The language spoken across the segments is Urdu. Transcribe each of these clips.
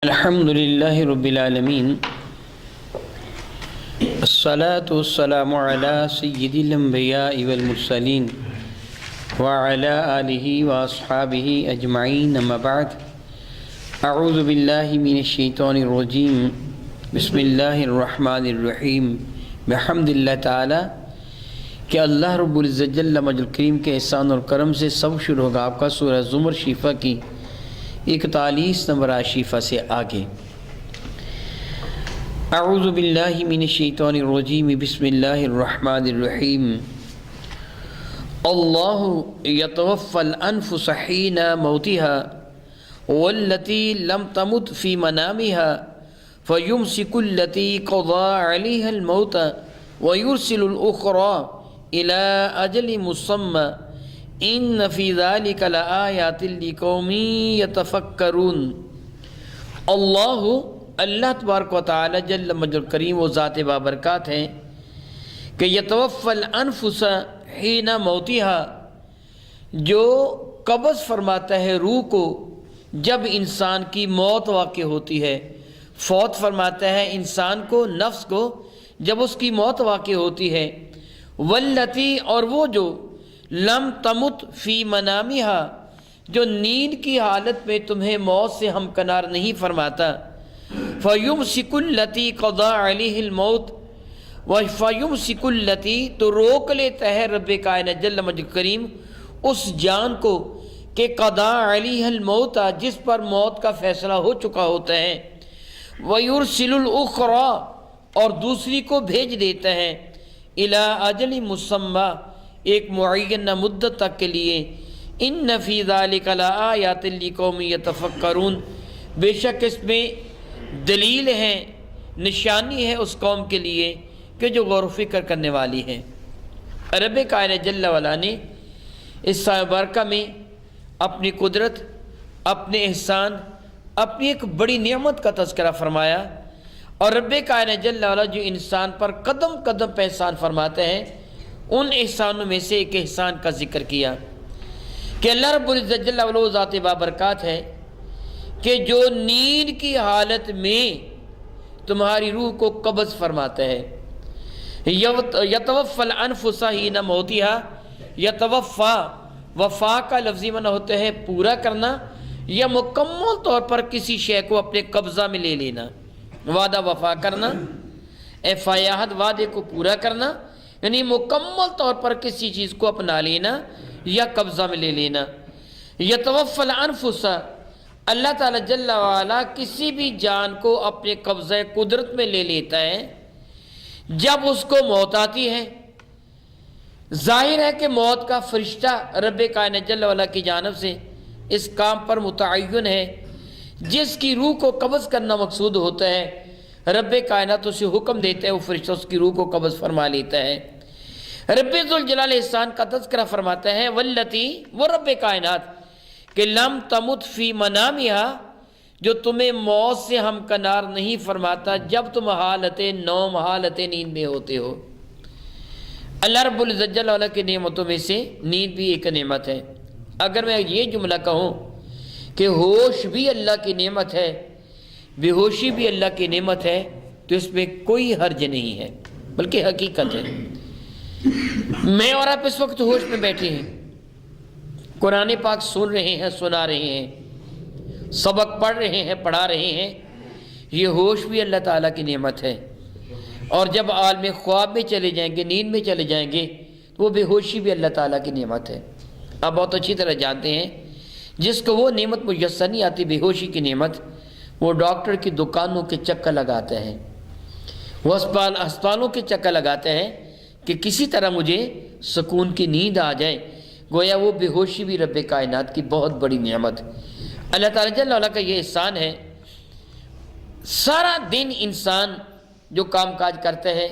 الحمد لله رب العالمين الصلاة والسلام على سيد الأنبياء والمرسلين وعلى آله وأصحابه أجمعين أما بعد أعوذ بالله من الشيطان الرجيم بسم الله الرحمن الرحيم بحمد اللہ تعالی کہ اللہ رب العزت جل مجد کریم کے احسان اور کرم سے سب شروع ہوگا آپ کا سورہ زمر شیفہ کی 41 نمبر شیفہ سے آگے. اعوذ باللہ من الشیطان الرجیم بسم اللہ الرحمن الرحیم. اللہ یتوفی الانفس حین موتها واللتی لم تمت فی منامها فیمسک التی قضى علیها الموت ویرسل الاخرى الى اجل مسمى ان فی ذلک لآیات لقوم یتفکرون. اللہ تبارک و تعالی جل مجد کریم وہ ذات بابرکات ہیں کہ یتوفی الانفس حین موتها، جو قبض فرماتا ہے روح کو جب انسان کی موت واقع ہوتی ہے. فوت فرماتا ہے انسان کو، نفس کو، جب اس کی موت واقع ہوتی ہے. واللتی، اور وہ جو لم تمت فی منامها، جو نیند کی حالت میں تمہیں موت سے ہمکنار نہیں فرماتا. فیمسک التی قضى علیہ الموت، فیمسک التی، تو روک لیتا ہے رب کائنات جل مجد کریم اس جان کو کہ قضى علیہ الموت، جس پر موت کا فیصلہ ہو چکا ہوتا ہے. ویرسل الاخرى، اور دوسری کو بھیج دیتا ہے. الی اجل مسمى، ایک معینہ مدت تک کے لیے. ان فی ذلک لآیات لقوم یتفکرون، بے شک اس میں دلیل ہے، نشانی ہے اس قوم کے لیے کہ جو غور و فکر کرنے والی ہے. رب کائنات جل وعلا نے اس سایہ برکہ میں اپنی قدرت، اپنے احسان، اپنی ایک بڑی نعمت کا تذکرہ فرمایا. اور رب کائنات جل وعلا جو انسان پر قدم قدم پہ احسان فرماتے ہیں، ان احسانوں میں سے ایک احسان کا ذکر کیا کہ اللہ رب العزت جل وعلا وہ ذات بابرکات ہے کہ جو نیند کی حالت میں تمہاری روح کو قبض فرماتا ہے. یتوفی الانفس حین موتها، یتوفی، وفا کا لفظی معنی ہوتا ہے پورا کرنا یا مکمل طور پر کسی شے کو اپنے قبضہ میں لے لینا. وعدہ وفا کرنا، فیاحت، وعدے کو پورا کرنا، یعنی مکمل طور پر کسی چیز کو اپنا لینا یا قبضہ میں لے لینا. یتوفی الانفس، اللہ تعالیٰ جل وعلا کسی بھی جان کو اپنے قبضہ قدرت میں لے لیتا ہے جب اس کو موت آتی ہے. ظاہر ہے کہ موت کا فرشتہ رب کائنات جل وعلا کی جانب سے اس کام پر متعین ہے. جس کی روح کو قبض کرنا مقصود ہوتا ہے، رب کائنات اسے حکم دیتا ہے، وہ فرشتہ اس کی روح کو قبض فرما لیتا ہے. رب ذوالجلال احسان کا تذکرہ فرماتا ہے واللتی، وہ رب کائنات کہ لم تمت فی منامها، جو تمہیں موت سے ہمکنار نہیں فرماتا جب تم حالت نوم، حالت نیند میں ہوتے ہو. اللہ رب العزت جل وعلا کی نعمتوں میں سے نیند بھی ایک نعمت ہے. اگر میں یہ جملہ کہوں کہ ہوش بھی اللہ کی نعمت ہے، بے ہوشی بھی اللہ کی نعمت ہے، تو اس میں کوئی حرج نہیں ہے، بلکہ حقیقت ہے. میں اور آپ اس وقت ہوش میں بیٹھے ہیں، قرآن پاک سن رہے ہیں، سنا رہے ہیں، سبق پڑھ رہے ہیں، پڑھا رہے ہیں. یہ ہوش بھی اللہ تعالیٰ کی نعمت ہے. اور جب عالم خواب میں چلے جائیں گے، نیند میں چلے جائیں گے، تو وہ بے ہوشی بھی اللہ تعالیٰ کی نعمت ہے. آپ بہت اچھی طرح جانتے ہیں جس کو وہ نعمت میسر نہیں آتی، بے ہوشی کی نعمت، وہ ڈاکٹر کی دکانوں کے چکر لگاتے ہیں، وہ ہسپتالوں کے چکر لگاتے ہیں کہ کسی طرح مجھے سکون کی نیند آ جائے. گویا وہ بے ہوشی بھی رب کائنات کی بہت بڑی نعمت. اللہ تعالیٰ جل وعلا کا یہ احسان ہے. سارا دن انسان جو کام کاج کرتا ہے،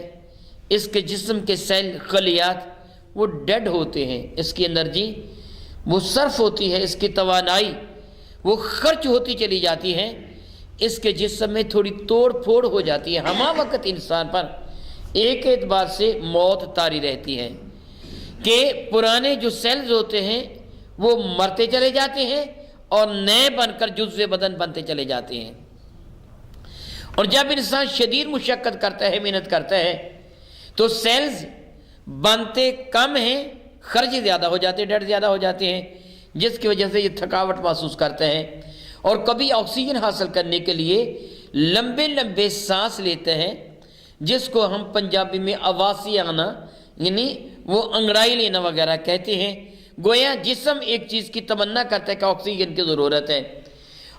اس کے جسم کے سیل، خلیات، وہ ڈیڈ ہوتے ہیں، اس کی انرجی وہ صرف ہوتی ہے، اس کی توانائی وہ خرچ ہوتی چلی جاتی ہے، اس کے جسم میں تھوڑی توڑ پھوڑ ہو جاتی ہے. ہمہ وقت انسان پر ایک اعتبار سے موت طاری رہتی ہے کہ پرانے جو سیلز ہوتے ہیں وہ مرتے چلے جاتے ہیں اور نئے بن کر جزو بدن بنتے چلے جاتے ہیں. اور جب انسان شدید مشقت کرتا ہے، محنت کرتا ہے، تو سیلز بنتے کم ہیں، خرچ زیادہ ہو جاتے ہیں، ڈر زیادہ ہو جاتے ہیں، جس کی وجہ سے یہ تھکاوٹ محسوس کرتے ہیں، اور کبھی آکسیجن حاصل کرنے کے لیے لمبے لمبے سانس لیتے ہیں، جس کو ہم پنجابی میں آواسی آنا یعنی وہ انگڑائی لینا وغیرہ کہتے ہیں۔ گویا جسم ایک چیز کی تمنا کرتا ہے کہ آکسیجن کی ضرورت ہے،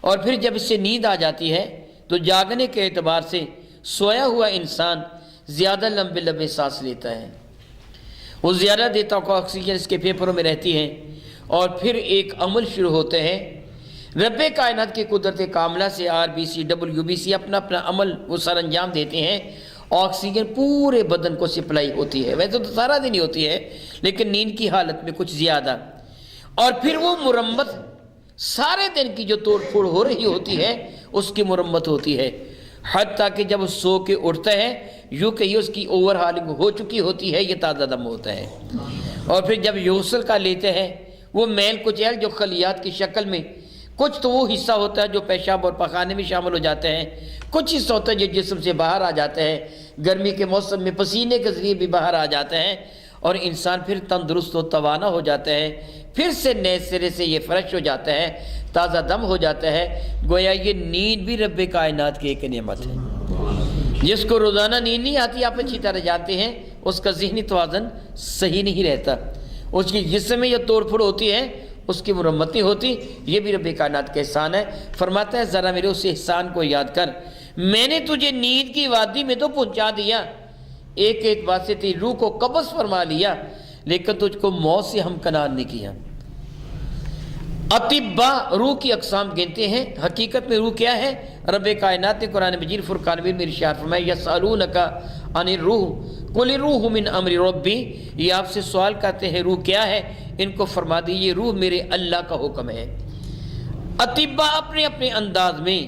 اور پھر جب اس سے نیند آ جاتی ہے تو جاگنے کے اعتبار سے سویا ہوا انسان زیادہ لمبے لمبے سانس لیتا ہے، وہ زیادہ دیتا ہے آکسیجن اس کے پھیپھڑوں میں رہتی ہے، اور پھر ایک عمل شروع ہوتے ہیں۔ رب کائنات کی قدرت کاملہ سے RBC WBC اپنا اپنا عمل وہ سر انجام دیتے ہیں، آکسیجن پورے بدن کو سپلائی ہوتی ہے، ویسے تو سارا دن ہی ہوتی ہے لیکن نیند کی حالت میں کچھ زیادہ، اور پھر وہ مرمت سارے دن کی جو توڑ پھوڑ ہو رہی ہوتی ہے اس کی مرمت ہوتی ہے، حتیٰ کہ جب سو کے اٹھتا ہے یوں کہ اس کی اوور ہالنگ ہو چکی ہوتی ہے، یہ تازہ دم ہوتا ہے، اور پھر جب یوصل کا لیتے ہیں وہ میل کچیل جو خلیات کی شکل میں، کچھ تو وہ حصہ ہوتا ہے جو پیشاب اور پخانے میں شامل ہو جاتے ہیں، کچھ حصہ ہوتا ہے جو جسم سے باہر آ جاتے ہیں، گرمی کے موسم میں پسینے کے ذریعے بھی باہر آ جاتے ہیں، اور انسان پھر تندرست و توانا ہو جاتا ہے، پھر سے نئے سرے سے یہ فریش ہو جاتا ہے، تازہ دم ہو جاتا ہے۔ گویا یہ نیند بھی رب کائنات کی ایک نعمت ہے۔ جس کو روزانہ نیند نہیں آتی، آپ اچھی طرح جانتے ہیں، اس کا ذہنی توازن صحیح نہیں رہتا، اس کی جسم میں یہ توڑ پھوڑ ہوتی ہے، اس کی مرمت نہیں ہوتی، یہ بھی رب کائنات کا احسان ہے۔ فرماتا ہے ذرا میرے اس احسان کو یاد کر، میں نے تجھے نیند کی وادی میں تو پہنچا دیا، ایک اعتبار سے تیری روح کو قبض فرما لیا، لیکن تجھ کو موت سے ہمکنار نہیں کیا۔ اطباء روح کی اقسام گنتے ہیں، حقیقت میں روح کیا ہے؟ رب کائنات نے قرآن مجید فرقان میں ارشاد فرمایا یسألونک عن الروح قل الروح من امر ربی، یہ آپ سے سوال کرتے ہیں روح کیا ہے، ان کو فرما دیجیے روح میرے اللہ کا حکم ہے۔ اطباء اپنے اپنے انداز میں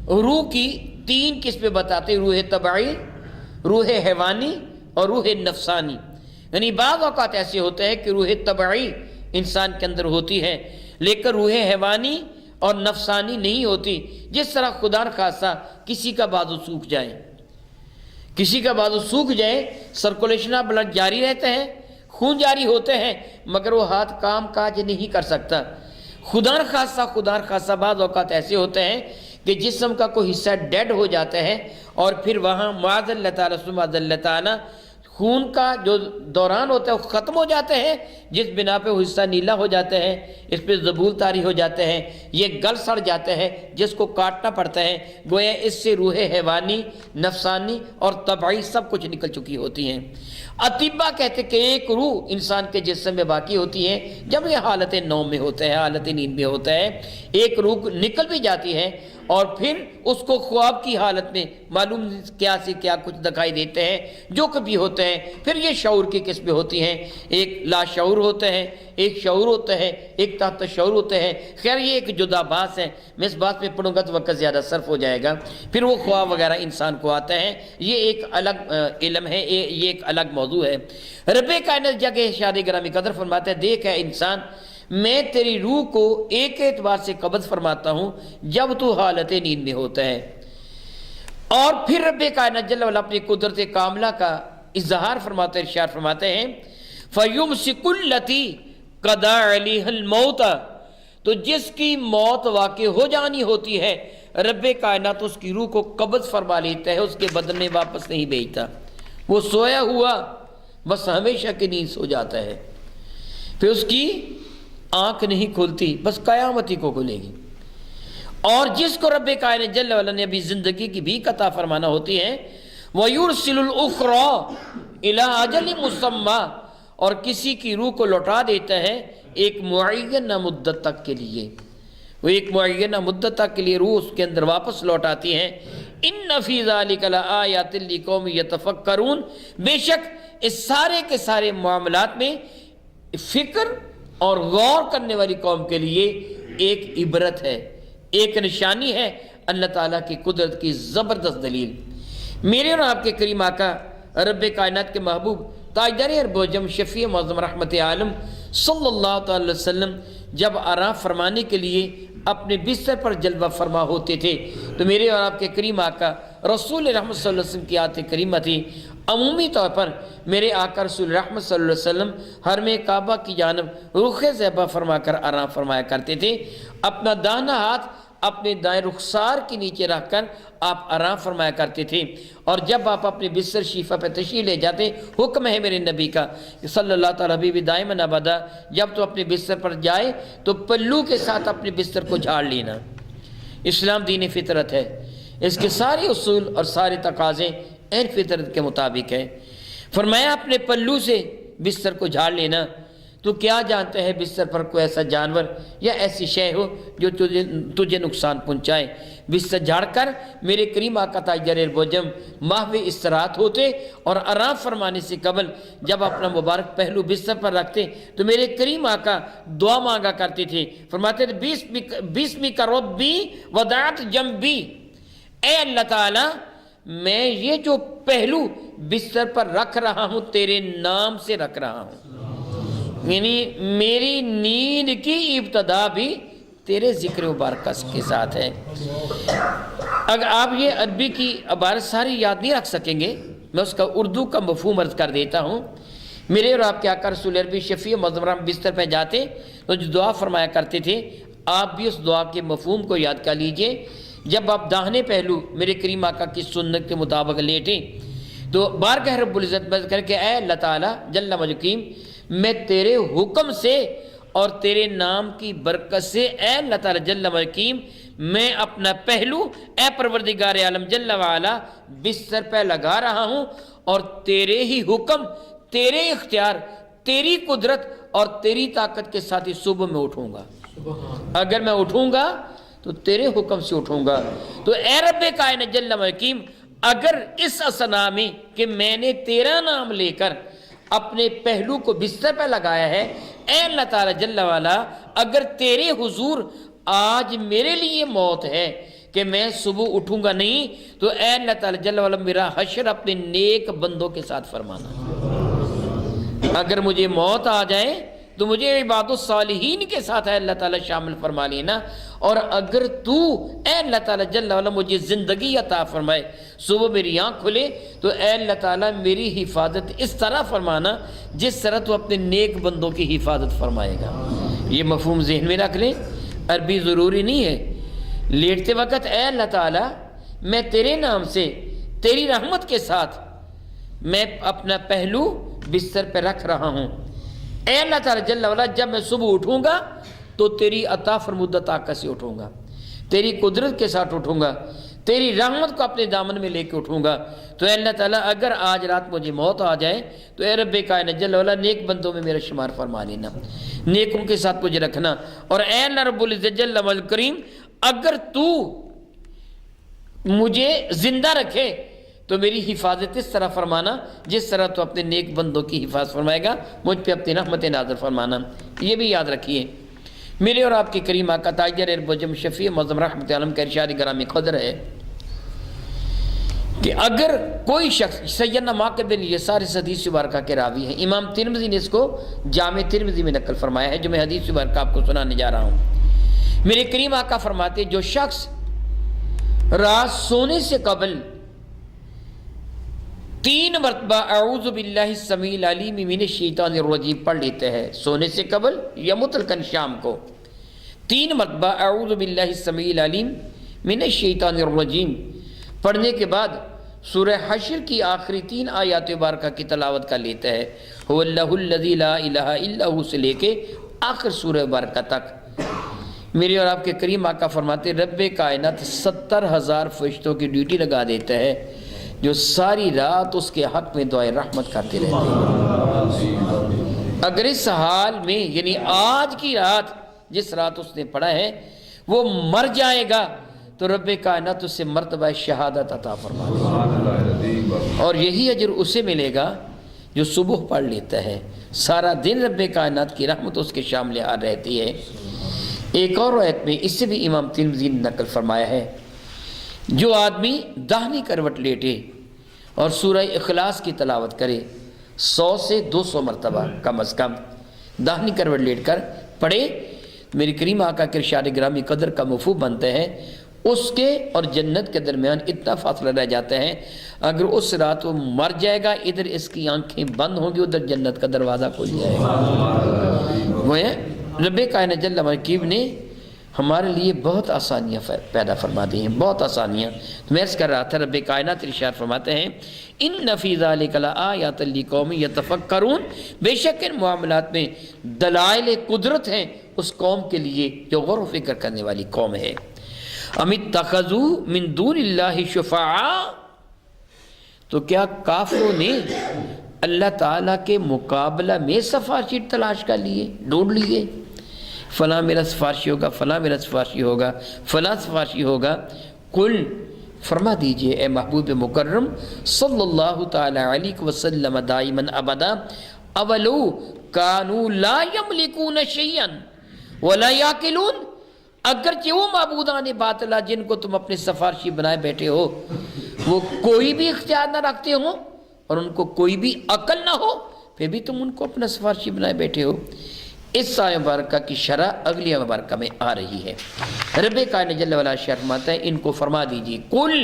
روح کی تین قسمیں بتاتے، روح طبعی، روح حیوانی اور روح نفسانی۔ یعنی بعض اوقات ایسے ہوتے ہیں کہ روح طبعی انسان کے اندر ہوتی ہے لیکن روح حیوانی اور نفسانی نہیں ہوتی، جس طرح خدا نخواستہ کسی کا بازو سوکھ جائے، کسی کا بازو سوکھ جائے، سرکولیشن آف بلڈ جاری رہتا ہے، خون جاری ہوتے ہیں، مگر وہ ہاتھ کام کاج نہیں کر سکتا۔ خدا نخواستہ بعض اوقات ایسے ہوتے ہیں کہ جسم کا کوئی حصہ ڈیڈ ہو جاتا ہے، اور پھر وہاں معاذ اللہ تعالیٰ خون کا جو دوران ہوتا ہے وہ ختم ہو جاتے ہیں، جس بنا پہ وہ حصہ نیلا ہو جاتا ہے، اس پہ زبول طاری ہو جاتے ہیں، یہ گل سڑ جاتا ہے جس کو کاٹنا پڑتا ہے۔ گویا اس سے روح حیوانی، نفسانی اور طبعی سب کچھ نکل چکی ہوتی ہیں۔ اطباء کہتے کہ ایک روح انسان کے جسم میں باقی ہوتی ہے جب یہ حالت نوم میں ہوتا ہے، حالت نیند میں ہوتا ہے، ایک روح نکل بھی جاتی ہے، اور پھر اس کو خواب کی حالت میں معلوم کیا سے کیا کچھ دکھائی دیتے ہیں، جو کبھی ہوتے ہیں۔ پھر یہ شعور کی قسمیں ہوتی ہیں، ایک لا شعور ہوتا ہے، ایک شعور ہوتا ہے، ایک تحت شعور ہوتا ہے۔ خیر یہ ایک جدا بحث ہے، میں اس بات پہ پڑھوں گا تو وقت زیادہ صرف ہو جائے گا۔ پھر وہ خواب وغیرہ انسان کو آتا ہے، یہ ایک الگ علم ہے، یہ ایک الگ موضوع ہے۔ رب کائنات جگہ ارشاد گرامی قدر فرماتا ہے دیکھ ہے انسان، میں تیری روح کو ایک اعتبار سے قبض فرماتا ہوں جب تو حالت نیند میں ہوتا ہے، اور پھر رب کائنات جل وعلا اپنی قدرت کاملہ کا اظہار فرماتے ہیں، ارشاد فرماتے ہیں فَيُمْسِكُ الَّتِي قَضَى عَلَيْهَا الْمَوْتَ، تو جس کی موت واقع ہو جانی ہوتی ہے رب کائنات اس کی روح کو قبض فرما لیتا ہے، اس کے بدن میں واپس نہیں بھیجتا، وہ سویا ہوا بس ہمیشہ کی نیند سو جاتا ہے، پھر اس کی آنکھ نہیں کھلتی، بس قیامت ہی کو کھلے گی۔ اور جس کو رب کائنات جل وعلا نے ابھی زندگی کی بھی عطا فرمانا ہوتی ہے وَيُرْسِلُ الْأُخْرَى إِلَىٰ أَجَلٍ مُّسَمًّى، اور کسی کی روح کو لوٹا دیتا ہے ایک معینہ مدت تک کے لیے، وہ ایک معینہ مدت تک کے لیے روح اس کے اندر واپس لوٹاتی ہیں۔ إِنَّ فِي ذَلِكَ لَآيَاتٍ لِقَوْمٍ يَتَفَكَّرُونَ، بے شک اس سارے کے سارے معاملات میں فکر اور غور کرنے والی قوم کے لیے ایک عبرت ہے، ایک نشانی ہے اللہ تعالیٰ کی قدرت کی زبردست دلیل۔ میرے اور آپ کے کریم آقا رب کائنات کے محبوب تاجدار عرب و عجم شفیع معظم رحمت عالم صلی اللہ تعالی وسلم جب آرام فرمانے کے لیے اپنے بستر پر جلوہ فرما ہوتے تھے تو میرے اور آپ کے کریم آقا رسول رحمت صلی اللہ علیہ وسلم کی آیت کریمہ تھی۔ عمومی طور پر میرے آقا رسول رحمت صلی اللہ علیہ وسلم حرم کعبہ کی جانب رخ زیبہ فرما کر آرام فرمایا کرتے تھے۔ اپنا داہنا ہاتھ اپنے دائیں رخسار کے نیچے رکھ کر آپ آرام فرمایا کرتے تھے، اور جب آپ اپنے بستر شیفہ پہ تشریف لے جاتے، حکم ہے میرے نبی کا صلی اللہ تعالیٰ حبیبی دائماً ابدا، جب تو اپنے بستر پر جائے تو پلو کے ساتھ اپنے بستر کو جھاڑ لینا۔ اسلام دین فطرت ہے، اس کے سارے اصول اور سارے تقاضے این فطرت کے مطابق ہیں۔ فرمایا اپنے پلو سے بستر کو جھاڑ لینا۔ تو کیا جانتے ہیں بستر پر کوئی ایسا جانور یا ایسی شے ہو جو تجھے نقصان پہنچائے؟ بستر جھاڑ کر میرے کریم آقا تاجر البجم محو استراحت ہوتے، اور آرام فرمانے سے قبل جب اپنا مبارک پہلو بستر پر رکھتے تو میرے کریم آقا دعا مانگا کرتے تھے۔ فرماتے تھے بسمک ربی وضعت جنبی، اے اللہ تعالی میں یہ جو پہلو بستر پر رکھ رہا ہوں تیرے نام سے رکھ رہا ہوں، یعنی میری نیند کی ابتدا بھی تیرے ذکر مبارکہ کے ساتھ ہے۔ اگر آپ یہ عربی کی عبارت ساری یاد نہیں رکھ سکیں گے، میں اس کا اردو کا مفہوم عرض کر دیتا ہوں۔ میرے اور آپ کے آقا رسول عربی شفیع معظم بستر پہ جاتے تو جو دعا فرمایا کرتے تھے، آپ بھی اس دعا کے مفہوم کو یاد کر لیجئے۔ جب آپ داہنے پہلو میرے کریم آقا کی سنت کے مطابق لیٹیں تو بارگاہ رب العزت میں کر کے اے اللہ تعالیٰ جل مجکیم، میں تیرے حکم سے اور تیرے نام کی برکت سے اے اللہ تعالیٰ جل مجکیم میں اپنا پہلو اے پروردگار عالم جل وعلا بستر پہ لگا رہا ہوں، اور تیرے ہی حکم، تیرے اختیار، تیری قدرت اور تیری طاقت کے ساتھ ہی صبح میں اٹھوں گا۔ اگر میں اٹھوں گا تو تیرے حکم سے اٹھوں گا۔ تو اے رب کائنات جل مجکیم، اگر اس اسنا میں کہ میں نے تیرا نام لے کر اپنے پہلو کو بستر پہ لگایا ہے، اے اللہ تعالیٰ جل وعلا اگر تیرے حضور آج میرے لیے موت ہے کہ میں صبح اٹھوں گا نہیں، تو اے اللہ تعالیٰ جل وعلا میرا حشر اپنے نیک بندوں کے ساتھ فرمانا۔ اگر مجھے موت آ جائے تو مجھے عباد الصالحین کے ساتھ اے اللہ تعالیٰ شامل فرما لینا، اور اگر تو اے اللہ تعالیٰ جل وعلا مجھے زندگی عطا فرمائے، صبح میری آنکھ کھلے تو اے اللہ تعالیٰ میری حفاظت اس طرح فرمانا جس طرح تو اپنے نیک بندوں کی حفاظت فرمائے گا۔ یہ مفہوم ذہن میں رکھ لیں، عربی ضروری نہیں ہے۔ لیٹتے وقت اے اللہ تعالیٰ میں تیرے نام سے تیری رحمت کے ساتھ میں اپنا پہلو بستر پہ رکھ رہا ہوں، اے اللہ تعالیٰ جل وعلا جب میں صبح اٹھوں گا تو تیری عطا فرمودہ طاقت سے اٹھوں گا، تیری قدرت کے ساتھ اٹھوں گا، تیری رحمت کو اپنے دامن میں لے کے اٹھوں گا۔ تو اے اللہ تعالیٰ اگر آج رات مجھے موت آ جائے تو اے رب کائنات جل وعلا نیک بندوں میں میرا شمار فرما لینا، نیکوں کے ساتھ مجھے رکھنا، اور اے اللہ رب العزت جل کریم اگر تو مجھے زندہ رکھے تو میری حفاظت اس طرح فرمانا جس طرح تو اپنے نیک بندوں کی حفاظت فرمائے گا، مجھ پہ اپنی رحمت نازل فرمانا۔ یہ بھی یاد رکھیے، میرے اور آپ کے کریم آقا تاجر البجم شفیع معظم رحمت عالم کا ارشاد گرامی قدر ہے کہ اگر کوئی شخص، سیدنا ماقل بن یسار اس حدیث مبارکہ کے راوی ہیں، امام ترمذی نے اس کو جامع ترمذی میں نقل فرمایا ہے، جو میں حدیث مبارکہ آپ کو سنانے جا رہا ہوں۔ میرے کریم آقا فرماتے جو شخص رات سونے سے قبل 3 مرتبہ اعوذ باللہ السمیع العلیم من الشیطان الرجیم پڑھ لیتے ہیں، سونے سے قبل یا مطلقاً شام کو 3 مرتبہ اعوذ باللہ السمیع العلیم من الشیطان الرجیم پڑھنے کے بعد سورہ حشر کی آخری 3 آیات مبارکہ کی تلاوت کر لیتا ہے، هو اللہ الذی لا الہ الا ہو سے لے کے آخر سورہ مبارکہ تک۔ میرے اور آپ کے کریم آقا فرماتے رب کائنات 70,000 فرشتوں کی ڈیوٹی لگا دیتا ہے جو ساری رات اس کے حق میں دعائے رحمت کرتے رہتے ہیں۔ اگر اس حال میں یعنی آج کی رات جس رات اس نے پڑھا ہے وہ مر جائے گا تو رب کائنات اس سے مرتبہ شہادت عطا فرما دے گا، اور یہی اجر اسے ملے گا جو صبح پڑھ لیتا ہے۔ سارا دن رب کائنات کی رحمت اس کے شامل آ رہتی ہے۔ ایک اور روایت میں اس سے بھی امام ترمذی نے نقل فرمایا ہے، جو آدمی داہنی کروٹ لیٹے اور سورہ اخلاص کی تلاوت کرے 100 سے 200 مرتبہ کم از کم داہنی کروٹ لیٹ کر پڑھے میری کریم آقا کے ارشاد گرامی قدر کا مفہوم بنتے ہیں، اس کے اور جنت کے درمیان اتنا فاصلہ رہ جاتے ہیں، اگر اس رات وہ مر جائے گا، ادھر اس کی آنکھیں بند ہوں گی، ادھر جنت کا دروازہ کھل جائے گا۔ وہ ہے رب کائنات جل وعلا نے ہمارے لیے بہت آسانیاں پیدا فرما دی ہیں، بہت آسانیاں۔ میں اس کر رہا تھا، رب کائنات ارشاد فرماتے ہیں ان فی ذلک لآیات لقوم یتفکرون، بے شک ان معاملات میں دلائل قدرت ہیں اس قوم کے لیے جو غور و فکر کرنے والی قوم ہے۔ ام اتخذوا من دون اللہ شفعاء، تو کیا کافروں نے اللہ تعالیٰ کے مقابلہ میں سفارشی تلاش کر لیے، ڈھونڈ لیے، فلاں میرا سفارشی ہوگا، فلاں میرا سفارشی ہوگا، فلاں سفارشی ہوگا۔ قل، فرما دیجئے اے محبوب مکرم صلی اللہ تعالی علیہ وسلم دائما ابدا، اولو کانوا لا یملکون شیئا ولا یعقلون، اگرچہ وہ معبودان باطلہ جن کو تم اپنے سفارشی بنائے بیٹھے ہو وہ کوئی بھی اختیار نہ رکھتے ہوں اور ان کو کوئی بھی عقل نہ ہو، پھر بھی تم ان کو اپنا سفارشی بنائے بیٹھے ہو۔ اس آیہ مبارکہ کی شرح اگلی آیہ مبارکہ میں آ رہی ہے۔ رب کائنات جل وعلا فرماتا ہے ان کو فرما دیجئے، قل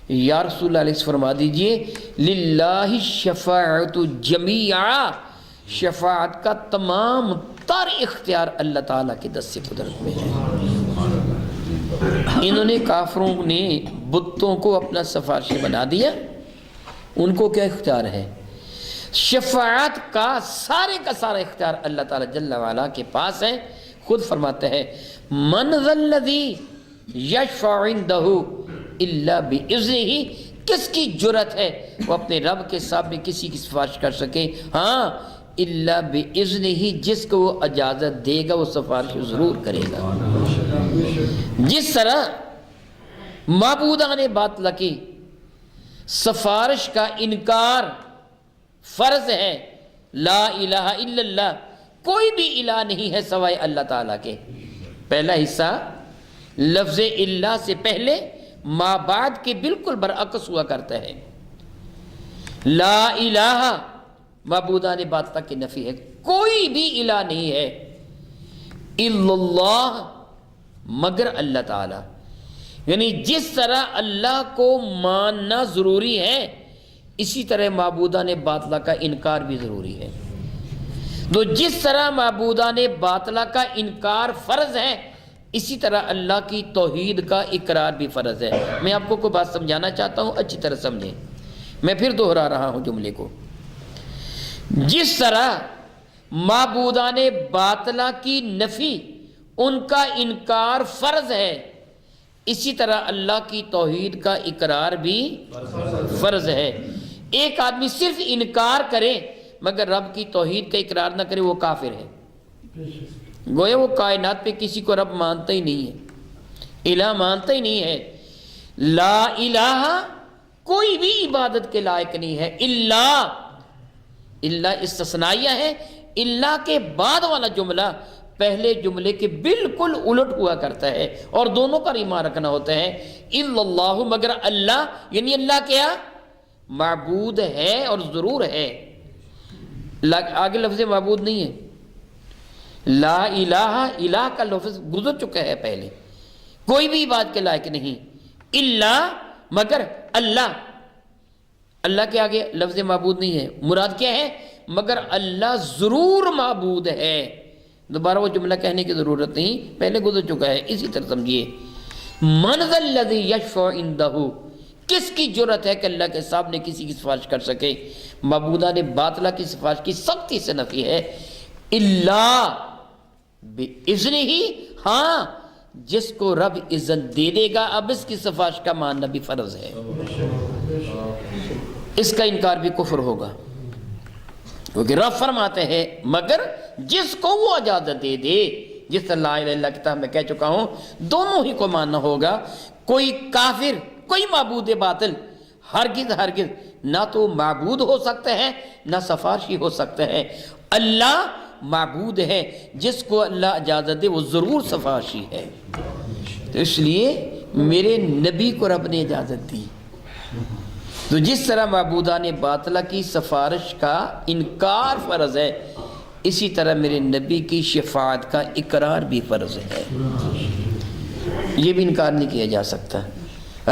یا رسول اللہ علیہ فرما دیجئے، للہ الشفاعت جمیعا، شفاعت کا تمام تر اختیار اللہ تعالیٰ کے دست قدرت میں ہے۔ انہوں نے کافروں نے بتوں کو اپنا سفارشی بنا دیا، ان کو کیا اختیار ہے؟ شفاعت کا سارا اختیار اللہ تعالیٰ جل وعلا کے پاس ہے۔ خود فرماتے ہیں من ذا الذی یشفع عندہ الا باذنہ، کس کی جرأت ہے وہ اپنے رب کے سامنے کسی کی سفارش کر سکے؟ ہاں الا باذنہ، جس کو وہ اجازت دے گا وہ سفارش ضرور کرے گا۔ جس طرح معبودان باطلہ کی سفارش کا انکار فرض ہے، لا الہ الا اللہ، کوئی بھی الہ نہیں ہے سوائے اللہ تعالیٰ کے۔ پہلا حصہ لفظ اللہ سے پہلے ما بعد کے بالکل برعکس ہوا کرتا ہے۔ لا الہ معبودان باطلہ کی نفی ہے، کوئی بھی الہ نہیں ہے الا اللہ، مگر اللہ تعالیٰ۔ یعنی جس طرح اللہ کو ماننا ضروری ہے اسی طرح معبودان باطلہ کا انکار بھی ضروری ہے۔ تو جس طرح معبودان باطلہ کا انکار فرض ہے اسی طرح اللہ کی توحید کا اقرار بھی فرض ہے۔ میں آپ کو کوئی بات سمجھانا چاہتا ہوں، اچھی طرح سمجھیں، میں پھر دہرا رہا ہوں جملے کو۔ جس طرح معبودان باطلہ کی نفی، ان کا انکار فرض ہے، اسی طرح اللہ کی توحید کا اقرار بھی فرض ہے۔ ایک آدمی صرف انکار کرے مگر رب کی توحید کا اقرار نہ کرے وہ کافر ہے، گویا وہ کائنات پہ کسی کو رب مانتا ہی نہیں ہے، الہ مانتا ہی نہیں ہے۔ لا الہ، کوئی بھی عبادت کے لائق نہیں ہے، اللہ استثنائیہ ہے۔ اللہ کے بعد والا جملہ پہلے جملے کے بالکل الٹ ہوا کرتا ہے اور دونوں پر ایمان رکھنا ہوتا ہے۔ الا اللہ، مگر اللہ، یعنی اللہ کیا؟ معبود ہے اور ضرور ہے، آگے لفظ معبود نہیں ہے۔ لا الہ، الہ کا لفظ گزر چکا ہے پہلے، کوئی بھی بات کے لائق نہیں، اللہ مگر اللہ، اللہ کے آگے لفظ معبود نہیں ہے۔ مراد کیا ہے؟ مگر اللہ ضرور معبود ہے، دوبارہ وہ جملہ کہنے کی ضرورت نہیں، پہلے گزر چکا ہے۔ اسی طرح سمجھیے، من ذا الذی یشفع عندہ، کس کی جرأت ہے کہ اللہ کے سامنے کسی کی سفارش کر سکے؟ معبودان باطلہ کی سفارش کی سختی سے نفی ہے۔ اللہ بإذنہ، ہاں جس کو رب اذن دے دے گا، اب اس کی سفارش کا ماننا بھی فرض ہے، اس کا انکار بھی کفر ہوگا، کیونکہ رب فرماتے ہیں مگر جس کو وہ اجازت دے دے۔ جس طرح لا الہ الا اللہ کتاب میں کہہ چکا ہوں، دونوں ہی کو ماننا ہوگا۔ کوئی کافر، کوئی معبود باطل ہرگز نہ تو معبود ہو سکتے ہیں نہ سفارشی ہو سکتے ہیں۔ اللہ معبود ہے، جس کو اللہ اجازت دے وہ ضرور سفارشی ہے۔ تو اس لیے میرے نبی کو رب نے اجازت دی۔ تو جس طرح معبودان باطلہ کی سفارش کا انکار فرض ہے، اسی طرح میرے نبی کی شفاعت کا اقرار بھی فرض ہے، یہ بھی انکار نہیں کیا جا سکتا۔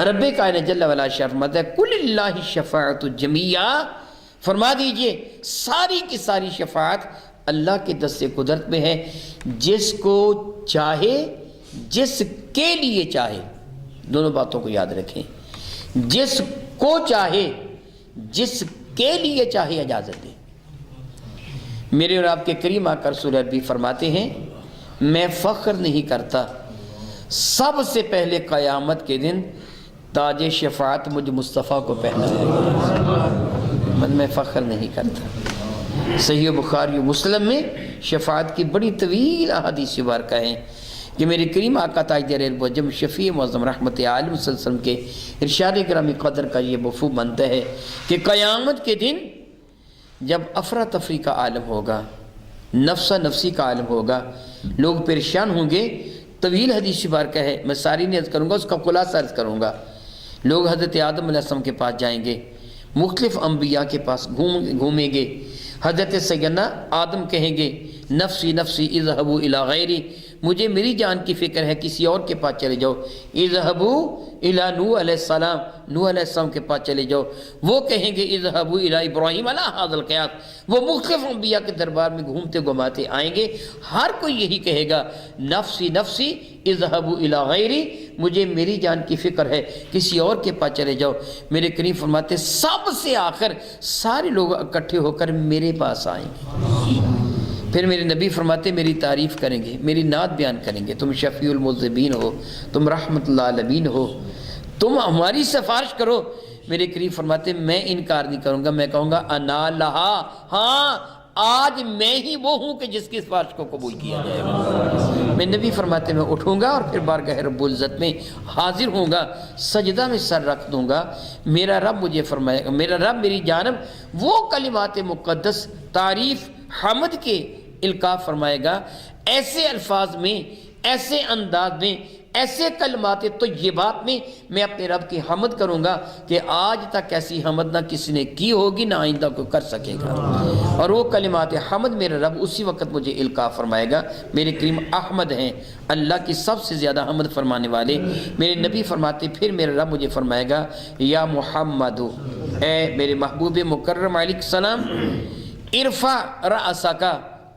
رب کائنات جل وعلا فرماتا ہے قل اللہ شفاعت جمیعا، فرما دیجئے ساری کی ساری شفاعت اللہ کے دست قدرت میں ہے، جس کو چاہے جس کے لیے چاہے، دونوں باتوں کو یاد رکھیں، جس کو چاہے جس کے لیے چاہے اجازت دے۔ میرے اور آپ کے کریم آقا رسول عربی فرماتے ہیں میں فخر نہیں کرتا، سب سے پہلے قیامت کے دن تاج شفاعت مجھ مصطفیٰ کو پہنایا گیا، میں فخر نہیں کرتا۔ صحیح بخاری و مسلم میں شفاعت کی بڑی طویل احادیث مبارکہ ہیں کہ میرے کریم آقا تاجدار العجم شفیع معظم رحمت عالم صلی اللہ علیہ وسلم کے ارشاد گرامی قدر کا یہ مفہوم بنتا ہے کہ قیامت کے دن جب افراتفری کا عالم ہوگا، نفسہ نفسی کا عالم ہوگا، لوگ پریشان ہوں گے۔ طویل حدیث مبارکہ ہے، میں ساری نہیں عرض کروں گا، اس کا خلاصہ عرض کروں گا۔ لوگ حضرت آدم علیہ السلام کے پاس جائیں گے، مختلف انبیاء کے پاس گھومیں گے۔ حضرت سیدنا آدم کہیں گے نفسی نفسی اذهبوا الی غیری، مجھے میری جان کی فکر ہے، کسی اور کے پاس چلے جاؤ۔ اذهبوا الی نوح علیہ السلام، نوح علیہ السلام کے پاس چلے جاؤ۔ وہ کہیں گے اذهبوا الی ابراہیم علی ھذا القیاس، وہ مختلف انبیاء کے دربار میں گھومتے گھماتے آئیں گے، ہر کوئی یہی کہے گا نفسی نفسی اذهبوا الی غیری، مجھے میری جان کی فکر ہے، کسی اور کے پاس چلے جاؤ۔ میرے کریم فرماتے سب سے آخر سارے لوگ اکٹھے ہو کر میرے پاس آئیں گے، پھر میرے نبی فرماتے میری تعریف کریں گے، میری نعت بیان کریں گے، تم شفیع المذنبین ہو، تم رحمت اللہ العالمین ہو، تم ہماری سفارش کرو۔ میرے کریم فرماتے میں انکار نہیں کروں گا، میں کہوں گا انا لہا، ہاں آج میں ہی وہ ہوں کہ جس کی سفارش کو قبول کیا جائے گا۔ میں نبی فرماتے میں اٹھوں گا اور پھر بارگاہ رب العزت میں حاضر ہوں گا، سجدہ میں سر رکھ دوں گا، میرا رب مجھے فرمائے گا، میرا رب میری جانب وہ کلمات مقدس تعریف حمد کے القاء فرمائے گا، ایسے الفاظ میں، ایسے انداز میں، ایسے کلمات طیبات میں اپنے رب کی حمد کروں گا کہ آج تک ایسی حمد نہ کسی نے کی ہوگی نہ آئندہ کوئی کر سکے گا، اور وہ کلمات حمد میرا رب اسی وقت مجھے القاء فرمائے گا۔ میرے کریم احمد ہیں، اللہ کی سب سے زیادہ حمد فرمانے والے۔ میرے نبی فرماتے پھر میرا رب مجھے فرمائے گا یا محمد، اے میرے محبوب مکرم علیہ السلام، ارفع رأسک،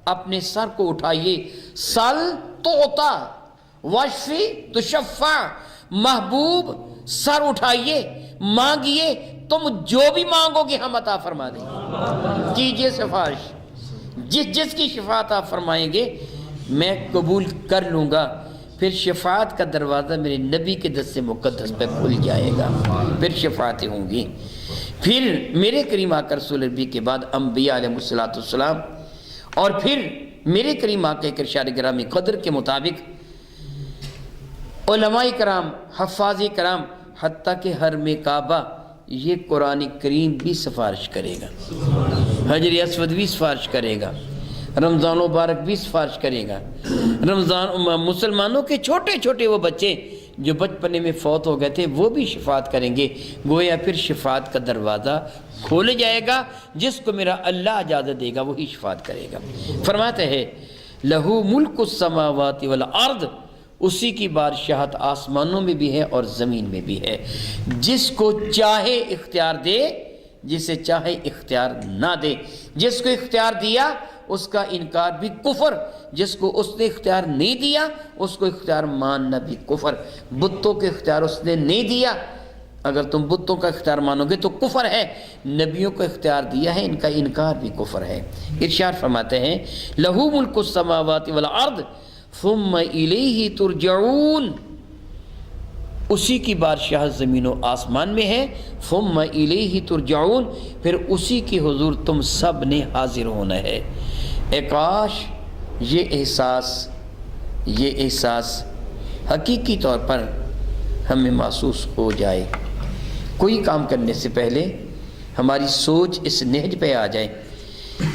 اپنے سر کو اٹھائیے، سل توتا وشفی تشفع، محبوب سر اٹھائیے، مانگیے، تم جو بھی مانگو گے ہم عطا فرما دیں گے، کیجئے سفارش، جس کی شفاعت آپ فرمائیں گے میں قبول کر لوں گا۔ پھر شفاعت کا دروازہ میرے نبی کے دست مقدس پہ کھل جائے گا، پھر شفاعتیں ہوں گی۔ پھر میرے کریم آقا رسول نبی کے بعد انبیاء علیہ السلام، اور پھر میرے کریم آقا کے ارشاد گرامی قدر کے مطابق علماء کرام، حفاظ کرام، حتیٰ کہ حرم کعبہ یہ قرآن کریم بھی سفارش کرے گا، حجر اسود بھی سفارش کرے گا، رمضان مبارک بھی سفارش کرے گا، مسلمانوں کے چھوٹے چھوٹے وہ بچے جو بچپنے میں فوت ہو گئے تھے وہ بھی شفاعت کریں گے۔ گویا پھر شفاعت کا دروازہ کھول جائے گا، جس کو میرا اللہ اجازت دے گا وہی شفاعت کرے گا۔ فرماتے ہیں لہو ملک السماوات والارض، اسی کی بادشاہت آسمانوں میں بھی ہے اور زمین میں بھی ہے، جس کو چاہے اختیار دے، جسے چاہے اختیار نہ دے، جس کو اختیار دیا اس کا انکار بھی کفر، جس کو اس نے اختیار نہیں دیا اس کو اختیار ماننا بھی کفر۔ بتوں کے اختیار اس نے نہیں دیا، اگر تم بتوں کا اختیار مانو گے تو کفر ہے، نبیوں کو اختیار دیا ہے، ان کا انکار بھی کفر ہے۔ ارشاد فرماتے ہیں لہو ملک السماوات والارض ثم الیہ ترجعون، اسی کی بادشاہت زمین و آسمان میں ہے، ثم الیہ ترجعون، پھر اسی کی حضور تم سب نے حاضر ہونا ہے۔ اے کاش یہ احساس حقیقی طور پر ہمیں محسوس ہو جائے، کوئی کام کرنے سے پہلے ہماری سوچ اس نہج پہ آ جائے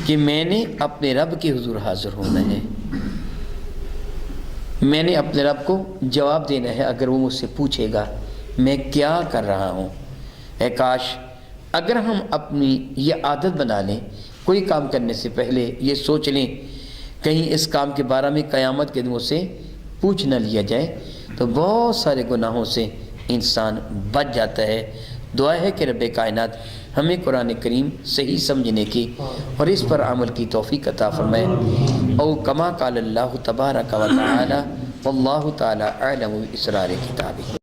کہ میں نے اپنے رب کے حضور حاضر ہونا ہے، میں نے اپنے رب کو جواب دینا ہے اگر وہ مجھ سے پوچھے گا میں کیا کر رہا ہوں۔ اے کاش اگر ہم اپنی یہ عادت بنا لیں کوئی کام کرنے سے پہلے یہ سوچ لیں کہیں اس کام کے بارے میں قیامت کے دن اس سے پوچھ نہ لیا جائے، تو بہت سارے گناہوں سے انسان بچ جاتا ہے۔ دعا ہے کہ رب کائنات ہمیں قرآن کریم صحیح سمجھنے کی اور اس پر عمل کی توفیق عطا فرمائے۔ او کما قال اللہ تبارک و تعالی واللہ تعالی اعلم باسرار کتابہ۔